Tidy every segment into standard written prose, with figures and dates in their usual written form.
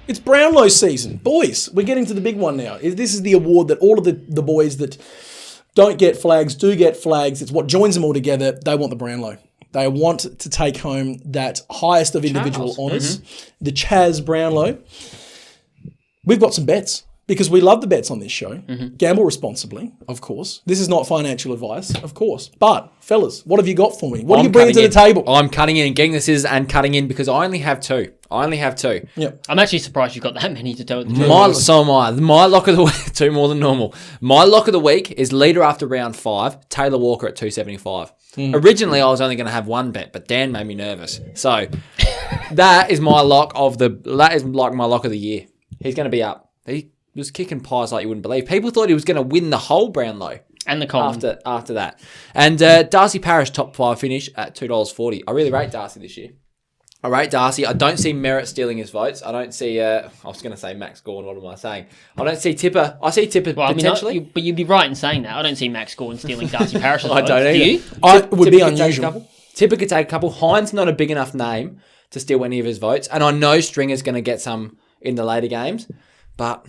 It's Brownlow season. Boys, we're getting to the big one now. This is the award that all of the boys that don't get flags do get flags. It's what joins them all together. They want the Brownlow. They want to take home that highest of individual honours, the Chaz Brownlow. We've got some bets because we love the bets on this show. Gamble responsibly, of course. This is not financial advice, of course. But, fellas, what have you got for me? What are you bringing to the table? I'm cutting in and getting this and cutting in because I only have two. Yep. I'm actually surprised you've got that many to tell it. So am I. My lock of the week, two more than normal. My lock of the week is leader after round 5, Taylor Walker at 275. Originally, I was only going to have one bet, but Dan made me nervous. So that is my lock of the. That is like my lock of the year. He's going to be up. He was kicking pies like you wouldn't believe. People thought he was going to win the whole Brownlow. And the column. After that. And Darcy Parish, top 5 finish at $2.40. I really rate Darcy this year. I rate Darcy. I don't see Merritt stealing his votes. I don't see... I was going to say Max Gordon. What am I saying? I don't see Tipper. I see Tipper potentially. But you'd be right in saying that. I don't see Max Gordon stealing Darcy Parish's votes. I don't either. Do you? It would be unusual. Tipper could take a couple. Hines not a big enough name to steal any of his votes. And I know Stringer's going to get some in the later games. But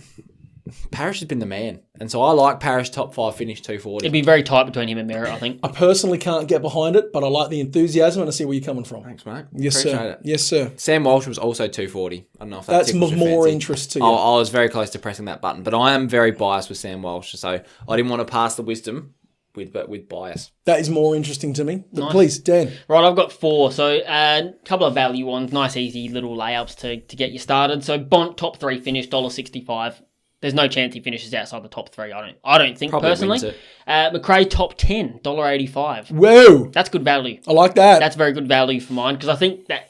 Parish has been the man. And so I like Parish top 5 finish 240. It'd be very tight between him and Merritt, I think. I personally can't get behind it, but I like the enthusiasm and I see where you're coming from. Thanks, mate. Yes, Appreciate sir. it. Yes, sir. Sam Walsh was also 240. I don't know if that's tickles your more fancy. interest to you. I was very close to pressing that button, but I am very biased with Sam Walsh, so I didn't want to pass the wisdom with bias. That is more interesting to me. But Nice. please, Dan. Right, I've got 4. So a couple of value ones. Nice, easy little layups to get you started. So Bont, top 3 finish, $1.65. There's no chance he finishes outside the top 3. I don't think Probably personally. wins it. McRae top 10, $1.85. Whoa. That's good value. I like that. That's very good value for mine because I think that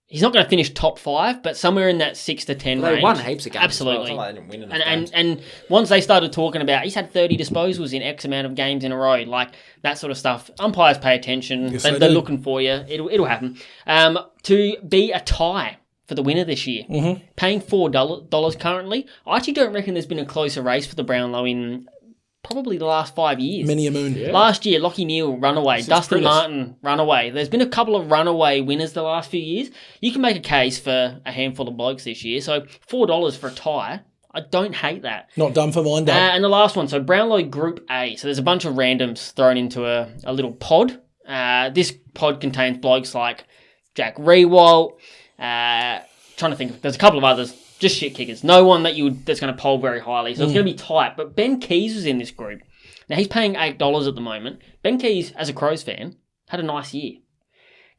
he's not going to finish top 5, but somewhere in that 6 to 10 range. They won heaps of games. Absolutely. As well. It's not like they didn't win enough games. And once they started talking about he's had 30 disposals in X amount of games in a row, like that sort of stuff. Umpires pay attention. Yes, They're looking for you. It'll happen. To be a tie for the winner this year, paying $4 currently. I actually don't reckon there's been a closer race for the Brownlow in probably the last 5 years. Many a moon. Yeah. Last year, Lockie Neal, runaway. Since Dustin Critters. Martin, runaway. There's been a couple of runaway winners the last few years. You can make a case for a handful of blokes this year. So $4 for a tie, I don't hate that. Not done for mine, Dan. And the last one, so Brownlow Group A. So there's a bunch of randoms thrown into a little pod. This pod contains blokes like Jack Rewalt. Trying to think, there's a couple of others. Just shit kickers. No one that's going to poll very highly. So it's going to be tight. But Ben Keys was in this group. Now, he's paying $8 at the moment. Ben Keys, as a Crows fan, had a nice year.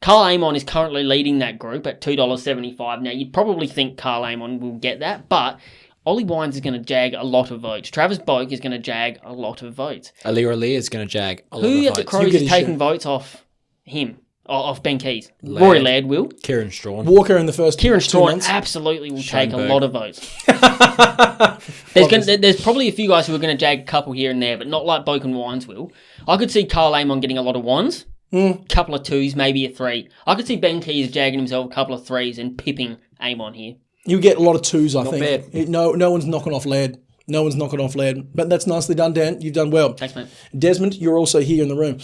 Carl Amon is currently leading that group at $2.75. Now, you'd probably think Carl Amon will get that, but Ollie Wines is going to jag a lot of votes. Travis Boak is going to jag a lot of votes. Alir is going to jag a lot of Who at votes. the Crows is taking votes off him? Off Ben Keys? Laird. Rory Laird will. Kieran Strawn. Walker in the first Kieran 2 Strawn months. absolutely will take a Schoenberg. lot of votes. There's probably a few guys who are going to jag a couple here and there, but not like Boak and Wines will. I could see Carl Amon getting a lot of ones, couple of 2s, maybe a 3. I could see Ben Keys jagging himself a couple of 3s and pipping Amon here. You get a lot of 2s, I Not think. bad. No one's knocking off Laird. No one's knocking off Laird. But that's nicely done, Dan. You've done well. Thanks, mate. Desmond, you're also here in the room.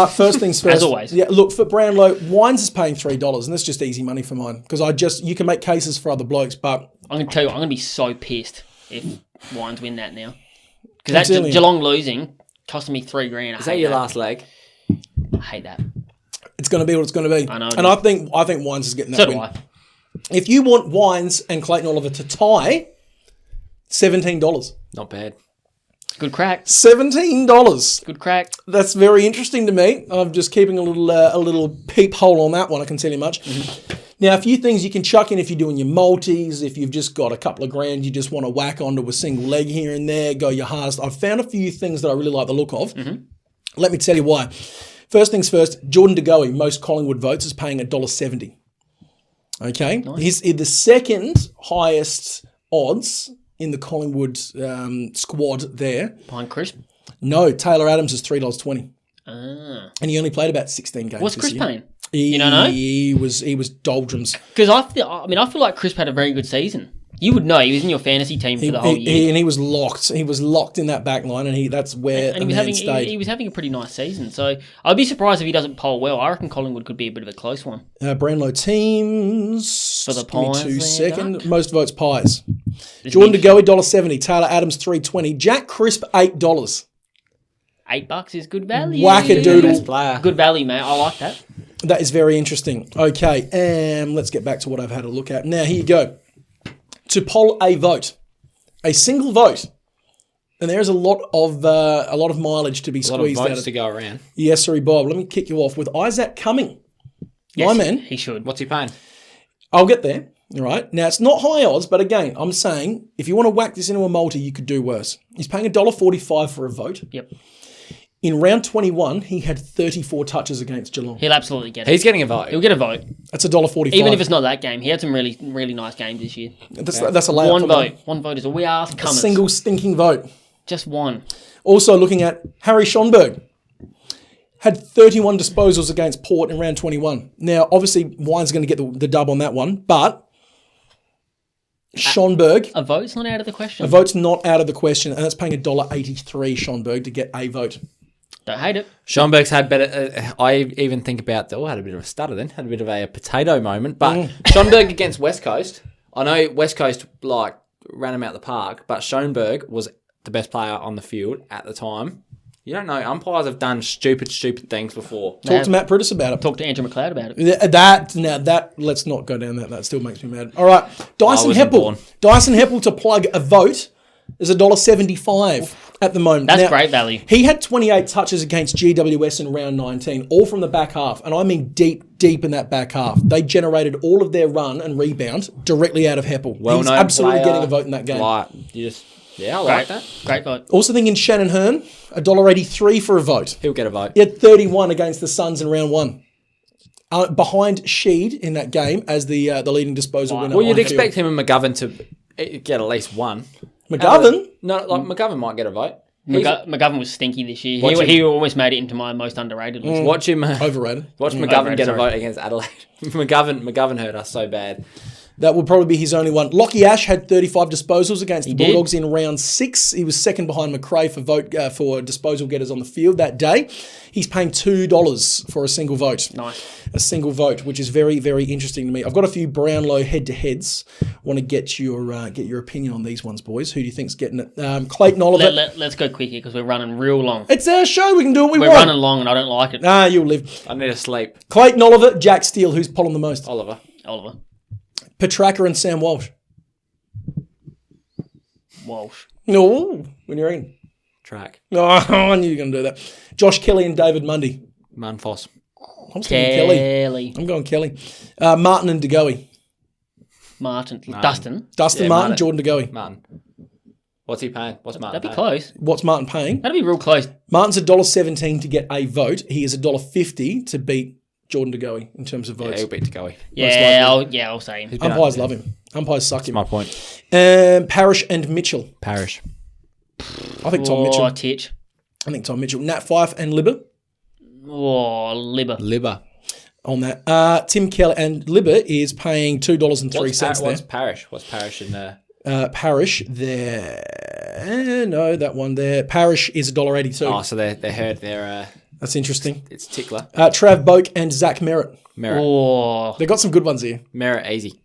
First things first. As always. Yeah, look, for Brownlow, Wines is paying $3, and that's just easy money for mine. Because you can make cases for other blokes, but... I'm going to tell you, I'm going to be so pissed if Wines win that now. Because Consilient. Geelong losing costing me $3,000. Is that your last leg? I hate that. It's going to be what it's going to be. I know it And is. I think Wines is getting that So win. do I. If you want Wines and Clayton Oliver to tie, $17. Not bad. Good crack. $17. Good crack. That's very interesting to me. I'm just keeping a little peephole on that one, I can tell you much. Now, a few things you can chuck in if you're doing your multis, if you've just got a couple of grand, you just want to whack onto a single leg here and there, go your hardest. I've found a few things that I really like the look of. Let me tell you why. First things first, Jordan De Goey, most Collingwood votes, is paying $1.70. Okay? Nice. He's the second highest odds in the Collingwood squad there. Behind Chris. No, Taylor Adams is $3.20. Ah. And he only played about 16 games What's this Chris year. paying? He, You don't know? He was doldrums. Because I feel like Crisp had a very good season. You would know. He was in your fantasy team for the whole year. And he was locked. He was locked in that back line, and that's where And he was having a pretty nice season. So I'd be surprised if he doesn't poll well. I reckon Collingwood could be a bit of a close one. Brownlow teams. For the Give me Pies 2 there, seconds. Duck. Most votes Pies. This Jordan is DeGoey, $1.70. Taylor Adams, $3.20. Jack Crisp, $8. $8 is good value. Wackadoodle. Best player. Good value, mate. I like that. That is very interesting. Okay, let's get back to what I've had a look at. Now, here you go. To poll a vote, a single vote, and there's a lot of mileage to be A lot of squeezed out votes of. to go around. Yes, sorry, Bob. Let me kick you off with Isaac Cumming. Yes, My man. He should. What's he paying? I'll get there. All right. Now, it's not high odds, but again, I'm saying if you want to whack this into a multi, you could do worse. He's paying $1.45 for a vote. Yep. In round 21, he had 34 touches against Geelong. He'll absolutely get it. He's getting a vote. He'll get a vote. That's $1.45. Even if it's not that game. He had some really, really nice games this year. That's a layup. One for vote. me. One vote is all we ask. A Comers. single stinking vote. Just one. Also looking at Harry Schonberg. Had 31 disposals against Port in round 21. Now, obviously, Wine's going to get the dub on that one, but Schonberg, A vote's not out of the question. a vote's not out of the question, and that's paying $1.83 Schonberg to get a vote. Don't hate it. Schonberg's had better. I even think about had a bit of a stutter then, had a bit of a potato moment. But Schonberg against West Coast, I know West Coast ran him out the park, but Schonberg was the best player on the field at the time. You don't know. Umpires have done stupid things before. Talk to Matt Priddis about it. Talk to Andrew McLeod about it. That let's not go down that. That still makes me mad. All right, Dyson wasn't Heppel. born. Dyson Heppel to plug a vote is $1.75 at the moment. That's Now, great value. He had 28 touches against GWS in round 19, all from the back half, and I mean deep in that back half. They generated all of their run and rebound directly out of Heppel. He's absolutely getting a vote in that game. I like that. Great vote. Also thinking Shannon Hearn, $1.83 for a vote. He'll get a vote. He had 31 against the Suns in round 1. Behind Sheed in that game as the leading disposal winner. Well, you'd on expect field. him and McGovern to get at least one. McGovern? McGovern might get a vote. McGovern was stinky this year. Watch him. He almost made it into my most underrated list. Watch him. Overrated. Watch McGovern Overrated, get a sorry. vote against Adelaide. McGovern hurt us so bad. That would probably be his only one. Lockie Ash had 35 disposals against the did. Bulldogs in round 6. He was second behind McRae for disposal getters on the field that day. He's paying $2 for a single vote. Nice. A single vote, which is very, very interesting to me. I've got a few Brownlow head-to-heads. Want to get your opinion on these ones, boys. Who do you think's getting it? Clayton Oliver. Let's go quick here because we're running real long. It's our show. We can do what we We're want. running long and I don't like it. You'll live. I need to sleep. Clayton Oliver, Jack Steele. Who's polling the most? Oliver. Petrarca and Sam Walsh. Walsh. No, when you're in. Track. Oh, I knew you were going to do that. Josh Kelly and David Mundy. Munfoss. I'm thinking Kelly. Kelly. I'm going Kelly. Martin and DeGoey. Martin. Dustin. Dustin Yeah, Martin, Martin. Jordan DeGoey. Martin. What's he paying? What's Martin That'd be paying? close. What's Martin paying? That'd be real close. Martin's $1.17 to get a vote. He is $1.50 to beat Jordan DeGoey in terms of Yeah, votes. he'll beat Tagoe. I'll say him. Umpires love him. Umpires suck him. My point. Parrish and Mitchell. Parish. I think Tom Mitchell. Titch. I think Tom Mitchell. Nat Fife and Libber Libber. on that. Tim Keller and Libber is paying $2.03 What's there. Parish? What's Parish in there? Parrish there. No, that one there. Parrish is $1.82. Oh, so they heard their. That's interesting. It's Tickler. Trav Boak and Zach Merritt. Merritt. Oh, They got some good ones here. Merritt easy.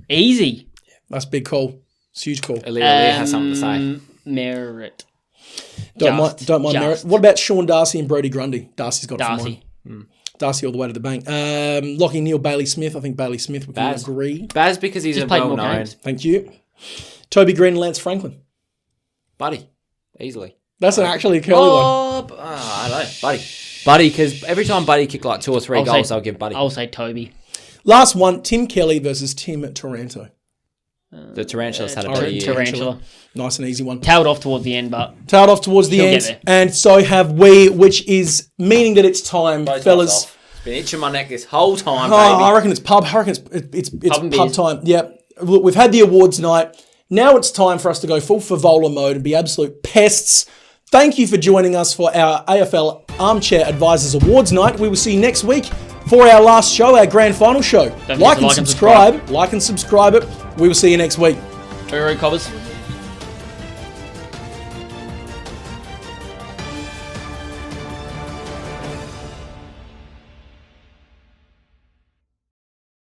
easy. That's a big call. It's a huge call. Aaliyah has something to say. Merit. Don't mind Just. Merritt. What about Sean Darcy and Brody Grundy? Darcy's got it for Darcy. mine. Darcy all the way to the bank. Lockie Neal, Bailey Smith. I think Bailey Smith would Baz. agree. Baz because he's Just a played more well-known games. Thank you. Toby Green and Lance Franklin. buddy. Easily. That's actually a curly one. I don't know. Buddy, because every time Buddy kicked like 2 or 3 goals, I'll give Buddy. I'll say Toby. Last one, Tim Kelly versus Tim Taranto. The Tarantulas had a Orange better year. Tarantula. Nice and easy one. Tailed off towards the end, but Tailed off towards the He'll end. get there. And so have we, which is meaning that it's time, Both fellas. off. It's been itching my neck this whole time, Oh, baby. I reckon it's pub. I reckon it's and pub beers. time. Yep. Look, we've had the awards night. Now it's time for us to go full Favola mode and be absolute pests. Thank you for joining us for our AFL Armchair Advisors Awards night. We will see you next week for our last show, our grand final show. Don't forget Like to and subscribe. Like and subscribe it. We will see you next week. Uru Cobbers.